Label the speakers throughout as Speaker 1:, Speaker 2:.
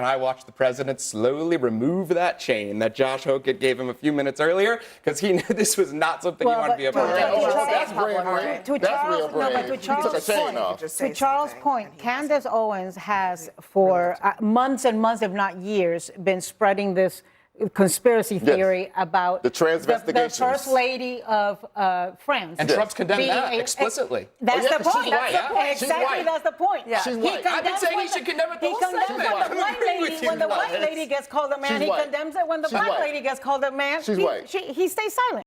Speaker 1: And I watched the president slowly remove that chain that Josh Hulkin gave him a few minutes earlier because he knew this was not something he wanted to be a part of.
Speaker 2: That's brand new. That's real brand.
Speaker 3: To Charles' point, Candace Owens has for months and months, if not years, been spreading this conspiracy theory about
Speaker 2: the transvestigations.
Speaker 3: The first lady of France.
Speaker 1: And Trump's condemned that explicitly.
Speaker 3: That's the point.
Speaker 1: Exactly,
Speaker 3: that's the point.
Speaker 1: Yeah. She's white. I've been saying he should condemn it the whole segment.
Speaker 3: When the white lady gets called a man, he condemns it. When the black lady gets called a man, he stays silent.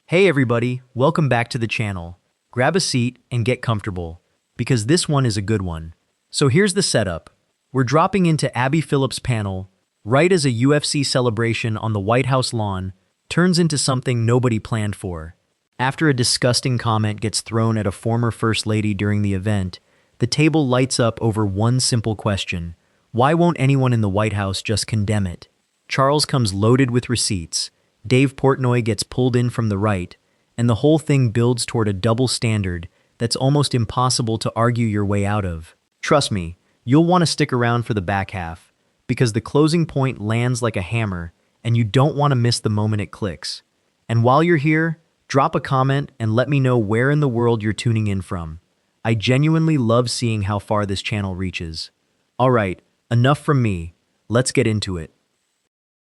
Speaker 4: Hey everybody, welcome back to the channel. Grab a seat and get comfortable, because this one is a good one. So here's the setup. We're dropping into Abby Phillip's panel right as a UFC celebration on the White House lawn turns into something nobody planned for. After a disgusting comment gets thrown at a former First Lady during the event, the table lights up over one simple question. Why won't anyone in the White House just condemn it? Charles comes loaded with receipts, Dave Portnoy gets pulled in from the right, and the whole thing builds toward a double standard that's almost impossible to argue your way out of. Trust me, you'll want to stick around for the back half, because the closing point lands like a hammer, and you don't want to miss the moment it clicks. And while you're here, drop a comment and let me know where in the world you're tuning in from. I genuinely love seeing how far this channel reaches. Alright, enough from me. Let's get into it.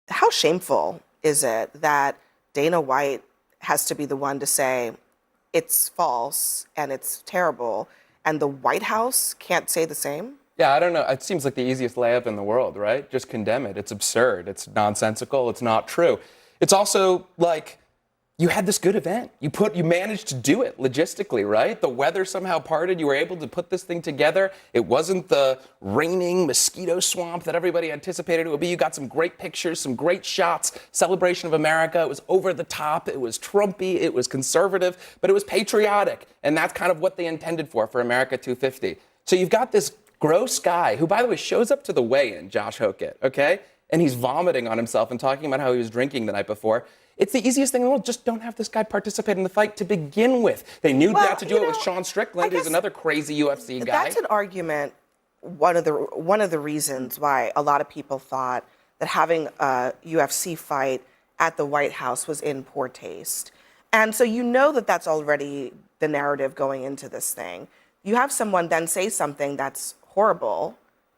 Speaker 5: How shameful is it that Dana White has to be the one to say it's false and it's terrible, and the White House can't say the same?
Speaker 1: Yeah, I don't know. It seems like the easiest layup in the world, right? Just condemn it. It's absurd. It's nonsensical. It's not true. It's also like you had this good event. You managed to do it logistically, right? The weather somehow parted. You were able to put this thing together. It wasn't the raining mosquito swamp that everybody anticipated it would be. You got some great pictures, some great shots. Celebration of America. It was over the top. It was Trumpy. It was conservative, but it was patriotic. And that's kind of what they intended for America 250. So you've got this gross guy who, by the way, shows up to the weigh-in, Josh Hulkin, okay? And he's vomiting on himself and talking about how he was drinking the night before. It's the easiest thing in the world. Just don't have this guy participate in the fight to begin with. They knew not to do it with Sean Strickland, who's another crazy UFC guy.
Speaker 5: That's an argument, one of the reasons why a lot of people thought that having a UFC fight at the White House was in poor taste. And so you know that that's already the narrative going into this thing. You have someone then say something that's horrible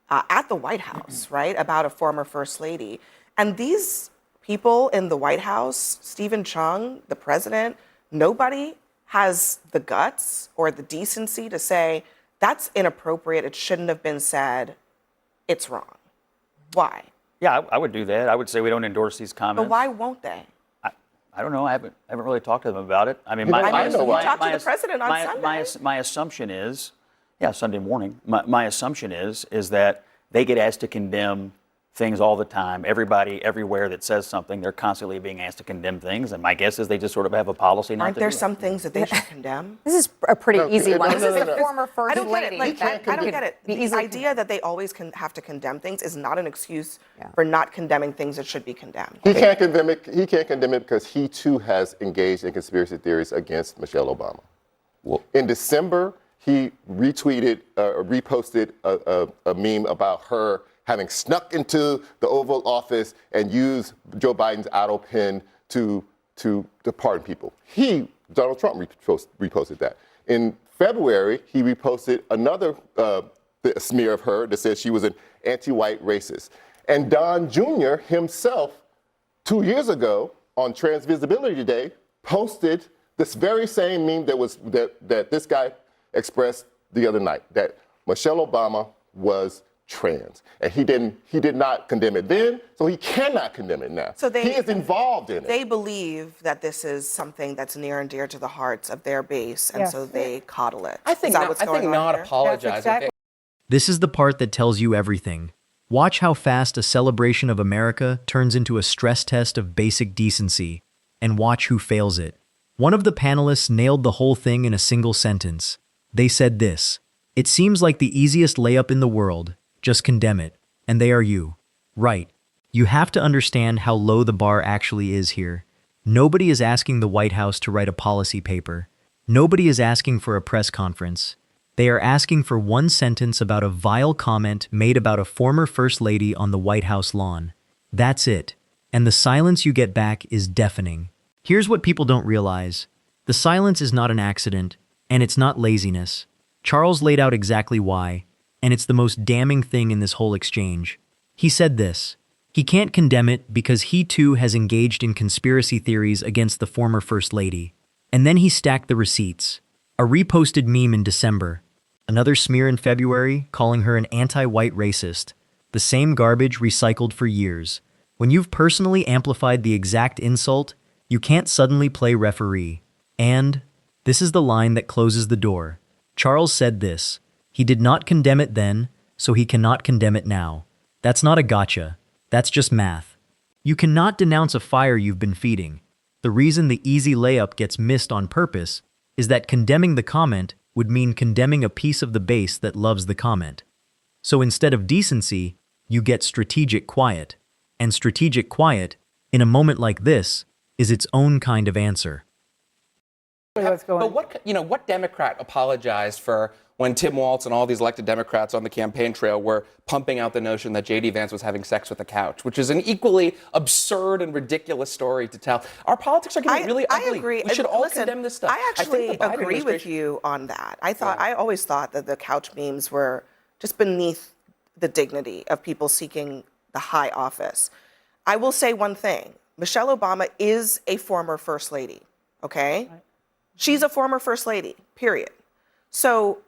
Speaker 5: at the White House, right, about a former First Lady. And these people in the White House, Stephen Chung, the president, nobody has the guts or the decency to say, that's inappropriate, it shouldn't have been said, it's wrong. Why?
Speaker 6: Yeah, I would do that. I would say we don't endorse these comments.
Speaker 5: But why won't they?
Speaker 6: I don't know. I haven't really talked to them about it. I mean,
Speaker 5: you talked to the president on Sunday.
Speaker 6: My assumption is, Sunday morning. My assumption is that they get asked to condemn things all the time. Everybody, everywhere that says something, they're constantly being asked to condemn things. And my guess is they just sort of have a policy not to do it.
Speaker 5: Aren't there some things that they should condemn?
Speaker 7: This is a pretty easy one.
Speaker 5: This is
Speaker 7: the former First Lady.
Speaker 5: I don't get it. The idea that they always have to condemn things is not an excuse for not condemning things that should be condemned.
Speaker 2: He can't condemn it. He can't condemn it because he too has engaged in conspiracy theories against Michelle Obama. Well, in December, he reposted a meme about her having snuck into the Oval Office and used Joe Biden's auto pen to pardon people. Donald Trump reposted that. In February, he reposted another smear of her that said she was an anti-white racist. And Don Jr. himself, 2 years ago on Trans Visibility Day, posted this very same meme that this guy expressed the other night, that Michelle Obama was trans. And he did not condemn it then, so he cannot condemn it now. So he is involved in it.
Speaker 5: They believe that this is something that's near and dear to the hearts of their base, and so they coddle it.
Speaker 1: I think not apologizing.
Speaker 4: This is the part that tells you everything. Watch how fast a celebration of America turns into a stress test of basic decency, and watch who fails it. One of the panelists nailed the whole thing in a single sentence. They said this: "It seems like the easiest layup in the world. Just condemn it." And they are you. Right. You have to understand how low the bar actually is here. Nobody is asking the White House to write a policy paper. Nobody is asking for a press conference. They are asking for one sentence about a vile comment made about a former First Lady on the White House lawn. That's it. And the silence you get back is deafening. Here's what people don't realize. The silence is not an accident, and it's not laziness. Charles laid out exactly why, and it's the most damning thing in this whole exchange. He said this: he can't condemn it because he too has engaged in conspiracy theories against the former First Lady. And then he stacked the receipts. A reposted meme in December, another smear in February calling her an anti-white racist, the same garbage recycled for years. When you've personally amplified the exact insult, you can't suddenly play referee. And this is the line that closes the door. Charles said this: he did not condemn it then, so he cannot condemn it now. That's not a gotcha. That's just math. You cannot denounce a fire you've been feeding. The reason the easy layup gets missed on purpose is that condemning the comment would mean condemning a piece of the base that loves the comment. So instead of decency, you get strategic quiet. And strategic quiet, in a moment like this, is its own kind of answer.
Speaker 3: But
Speaker 1: what Democrat apologized for when Tim Walz and all these elected Democrats on the campaign trail were pumping out the notion that J.D. Vance was having sex with a couch, which is an equally absurd and ridiculous story to tell. Our politics are getting really ugly.
Speaker 5: I agree.
Speaker 1: We should all condemn this stuff.
Speaker 5: I actually
Speaker 1: think the Biden
Speaker 5: agree with you on that. I always thought that the couch memes were just beneath the dignity of people seeking the high office. I will say one thing. Michelle Obama is a former First Lady, okay? Right. She's a former First Lady, period. So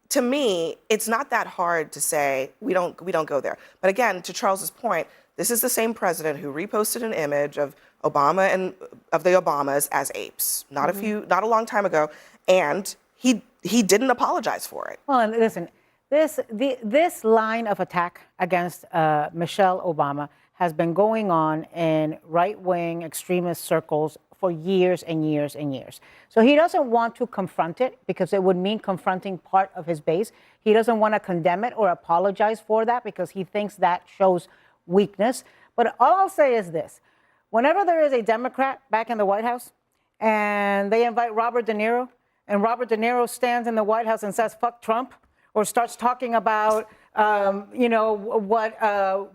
Speaker 5: to me, it's not that hard to say we don't go there. But again, to Charles's point, this is the same president who reposted an image of Obama and of the Obamas as apes, not a long time ago, and he didn't apologize for it.
Speaker 3: Well, and listen, this line of attack against Michelle Obama has been going on in right-wing extremist circles for years and years and years. So he doesn't want to confront it because it would mean confronting part of his base. He doesn't want to condemn it or apologize for that because he thinks that shows weakness. But all I'll say is this. Whenever there is a Democrat back in the White House and they invite Robert De Niro, and Robert De Niro stands in the White House and says, "Fuck Trump," or starts talking about,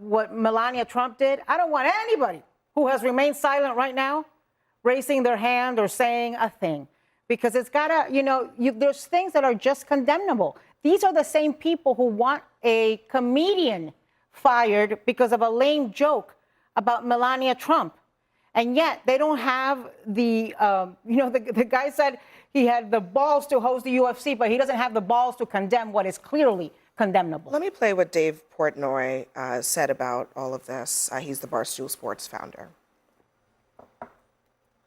Speaker 3: what Melania Trump did, I don't want anybody who has remained silent right now raising their hand or saying a thing, because it's gotta, there's things that are just condemnable. These are the same people who want a comedian fired because of a lame joke about Melania Trump. And yet they don't have the guy said he had the balls to host the UFC, but he doesn't have the balls to condemn what is clearly condemnable.
Speaker 5: Let me play what Dave Portnoy said about all of this. He's the Barstool Sports founder.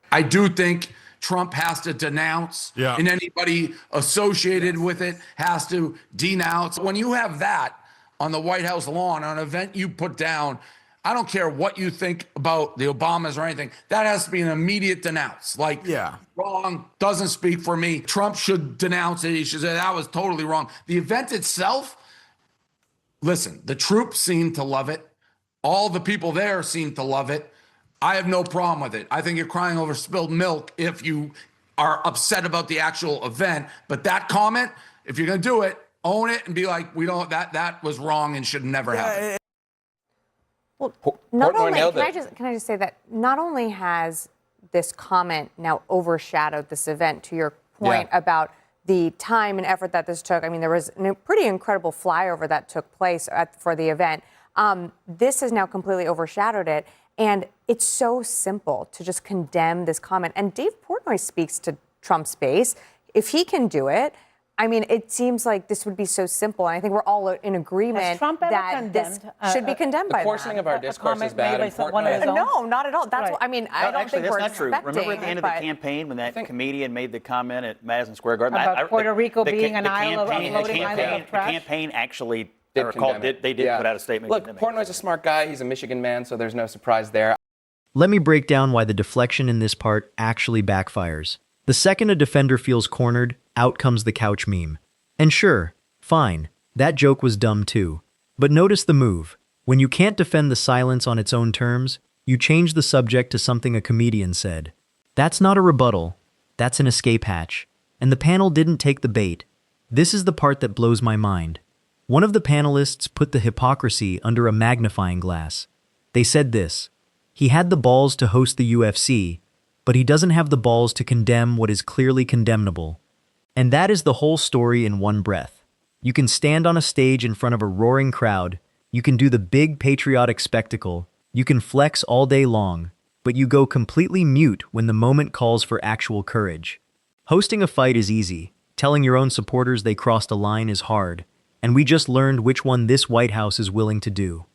Speaker 8: I do think Trump has to denounce, and anybody associated with it has to denounce. When you have that on the White House lawn, on an event you put down, I don't care what you think about the Obamas or anything, that has to be an immediate denounce. Wrong, doesn't speak for me. Trump should denounce it. He should say that was totally wrong. The event itself, listen, the troops seem to love it. All the people there seem to love it. I have no problem with it. I think you're crying over spilled milk if you are upset about the actual event. But that comment, if you're going to do it, own it and be like, that was wrong and should never happen.
Speaker 7: Well, not only, can I just say that not only has this comment now overshadowed this event, to your point about the time and effort that this took. I mean, there was a pretty incredible flyover that took place for the event. This has now completely overshadowed it. And it's so simple to just condemn this comment. And Dave Portnoy speaks to Trump's base. If he can do it, I mean, it seems like this would be so simple. And I think we're all in agreement that this should be condemned by them.
Speaker 1: The coarsening of our discourse is bad.
Speaker 7: No, not at all. That's what, I mean, I don't think we're expecting.
Speaker 6: Remember at the end of the campaign when that comedian made the comment at Madison Square Garden?
Speaker 3: About Puerto Rico being an island of floating island of trash?
Speaker 6: The campaign actually, they did put out a statement.
Speaker 1: Look, Portnoy's a smart guy. He's a Michigan man, so there's no surprise there.
Speaker 4: Let me break down why the deflection in this part actually backfires. The second a defender feels cornered, out comes the couch meme. And sure, fine, that joke was dumb too. But notice the move. When you can't defend the silence on its own terms, you change the subject to something a comedian said. That's not a rebuttal. That's an escape hatch. And the panel didn't take the bait. This is the part that blows my mind. One of the panelists put the hypocrisy under a magnifying glass. They said this: he had the balls to host the UFC, but he doesn't have the balls to condemn what is clearly condemnable. And that is the whole story in one breath. You can stand on a stage in front of a roaring crowd, you can do the big patriotic spectacle, you can flex all day long, but you go completely mute when the moment calls for actual courage. Hosting a fight is easy. Telling your own supporters they crossed a line is hard, and we just learned which one this White House is willing to do.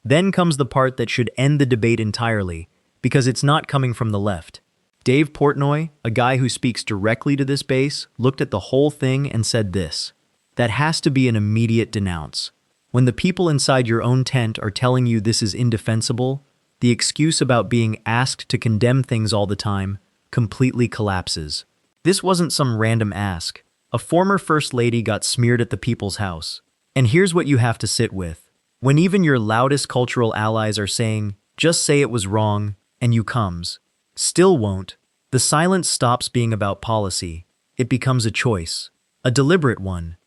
Speaker 4: Then comes the part that should end the debate entirely, because it's not coming from the left. Dave Portnoy, a guy who speaks directly to this base, looked at the whole thing and said this: that has to be an immediate denounce. When the people inside your own tent are telling you this is indefensible, the excuse about being asked to condemn things all the time completely collapses. This wasn't some random ask. A former First Lady got smeared at the people's house. And here's what you have to sit with. When even your loudest cultural allies are saying, just say it was wrong, and you comes, still won't, the silence stops being about policy. It becomes a choice, a deliberate one.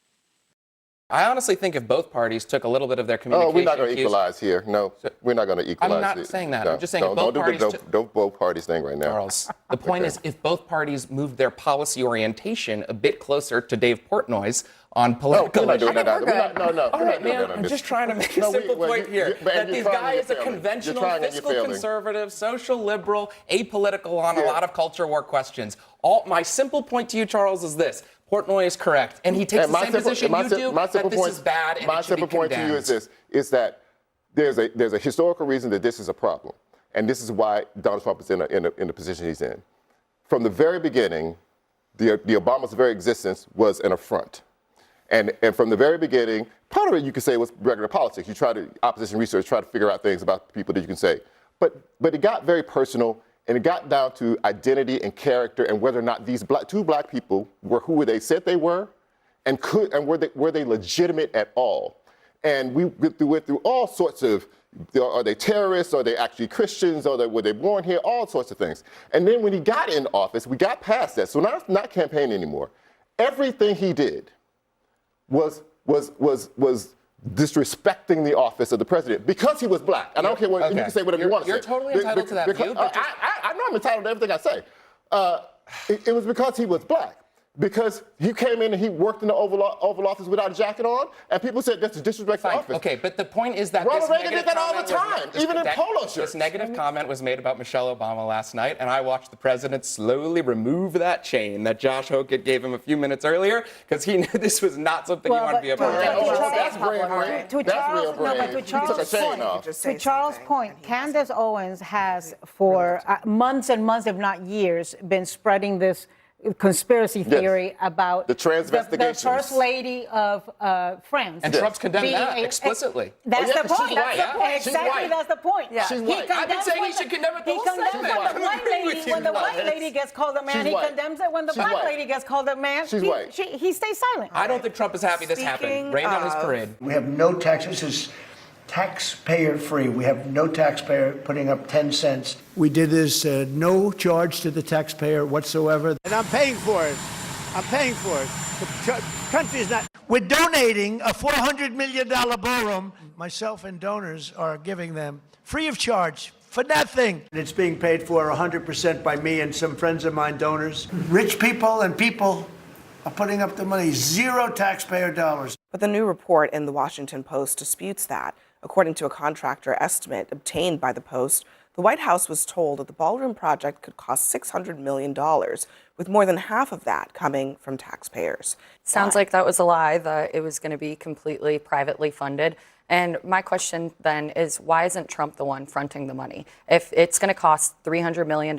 Speaker 1: I honestly think if both parties took a little bit of their communication...
Speaker 2: Oh, we're not going to equalize here. No, we're not going to equalize.
Speaker 1: I'm not saying that.
Speaker 2: No,
Speaker 1: I'm just saying if both parties...
Speaker 2: Don't both parties thing right now.
Speaker 1: Charles, the point is if both parties moved their policy orientation a bit closer to Dave Portnoy's on political...
Speaker 2: No, we're not doing that.
Speaker 1: All right, man, I'm just trying to make a simple point here. That this guy is a conventional, fiscal conservative, social liberal, apolitical on a lot of culture war questions. My simple point to you, Charles, is this. Portnoy is correct, and he takes the same position you do, that this is bad and it should be condemned.
Speaker 2: My simple point to you is this, is that there's a historical reason that this is a problem, and this is why Donald Trump is in the position he's in. From the very beginning, the Obama's very existence was an affront. And from the very beginning, part of it you could say was regular politics. Opposition research try to figure out things about people that you can say. But it got very personal, and it got down to identity and character and whether or not these two black people were who they said they were and were they legitimate at all. And we went through all sorts of, are they terrorists? Are they actually Christians? Were they born here? All sorts of things. And then when he got in office, we got past that. So now it's not campaigning anymore. Everything he did was disrespecting the office of the president because he was black. And I don't care what, you can say whatever you want to say.
Speaker 1: You're totally entitled to that view.
Speaker 2: I know I'm entitled to everything I say. It was because he was black. Because he came in and he worked in the Oval Office without a jacket on, and people said that's a disrespect for office.
Speaker 1: Okay, but the point is that
Speaker 2: Ronald Reagan did that all the time, even in polo shirts.
Speaker 1: This negative comment was made about Michelle Obama last night, and I watched the president slowly remove that chain that Josh Hulkin gave him a few minutes earlier, because he knew this was not something he wanted to be a part of.
Speaker 2: That's brave.
Speaker 3: To Charles' point, Candace Owens has for months and months, if not years, been spreading this conspiracy theory about
Speaker 2: the transvestigations.
Speaker 3: The First Lady of France.
Speaker 1: And Trump's condemned that explicitly.
Speaker 3: That's the point. Exactly, that's the point.
Speaker 2: She's white.
Speaker 1: I've been saying he should condemn it the whole time.
Speaker 3: When the white lady gets called a man, he condemns it. When the black lady gets called a man, he stays silent.
Speaker 1: I don't think Trump is happy this happened. Rain on his parade.
Speaker 9: We have no taxes. This is taxpayer-free. We have no taxpayer putting up 10 cents. We did this no charge to the taxpayer whatsoever. And I'm paying for it. I'm paying for it. The country is not. We're donating a $400 million ballroom. Myself and donors are giving them free of charge for nothing. It's being paid for 100% by me and some friends of mine, donors. Rich people and people are putting up the money, zero taxpayer dollars.
Speaker 5: But the new report in the Washington Post disputes that. According to a contractor estimate obtained by the Post, the White House was told that the Ballroom project could cost $600 million, with more than half of that coming from taxpayers.
Speaker 10: Sounds like that was a lie, that it was going to be completely privately funded. And my question then is, why isn't Trump the one fronting the money? If it's going to cost $300 million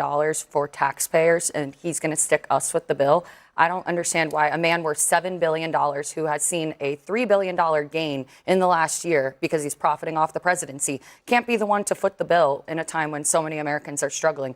Speaker 10: for taxpayers and he's going to stick us with the bill, I don't understand why a man worth $7 billion who has seen a $3 billion gain in the last year because he's profiting off the presidency can't be the one to foot the bill in a time when so many Americans are struggling.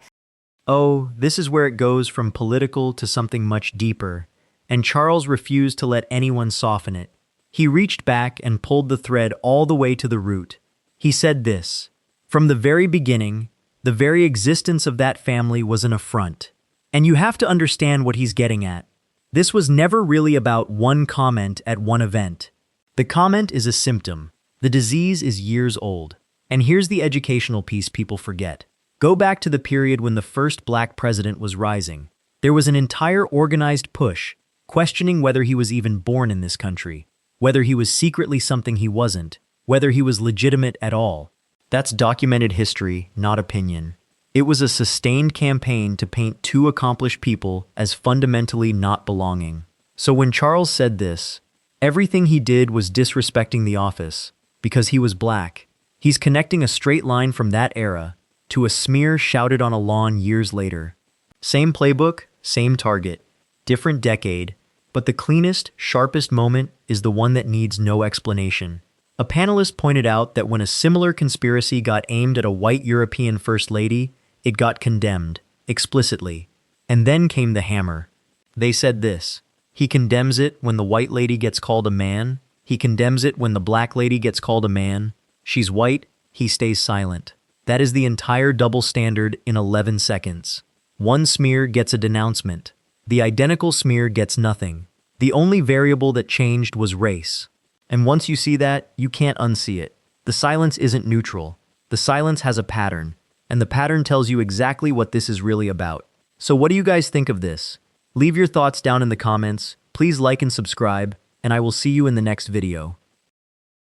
Speaker 4: Oh, this is where it goes from political to something much deeper, and Charles refused to let anyone soften it. He reached back and pulled the thread all the way to the root. He said this: from the very beginning, the very existence of that family was an affront. And you have to understand what he's getting at. This was never really about one comment at one event. The comment is a symptom. The disease is years old. And here's the educational piece people forget. Go back to the period when the first black president was rising. There was an entire organized push, questioning whether he was even born in this country, whether he was secretly something he wasn't, whether he was legitimate at all. That's documented history, not opinion. It was a sustained campaign to paint two accomplished people as fundamentally not belonging. So when Charles said this, everything he did was disrespecting the office, because he was black. He's connecting a straight line from that era to a smear shouted on a lawn years later. Same playbook, same target, different decade, but the cleanest, sharpest moment is the one that needs no explanation. A panelist pointed out that when a similar conspiracy got aimed at a white European first lady, it got condemned, explicitly. And then came the hammer. They said this: he condemns it when the white lady gets called a man, he condemns it when the black lady gets called a man, she's white, he stays silent. That is the entire double standard in 11 seconds. One smear gets a denouncement. The identical smear gets nothing. The only variable that changed was race. And once you see that, you can't unsee it. The silence isn't neutral. The silence has a pattern, and the pattern tells you exactly what this is really about. So what do you guys think of this? Leave your thoughts down in the comments, please like and subscribe, and I will see you in the next video.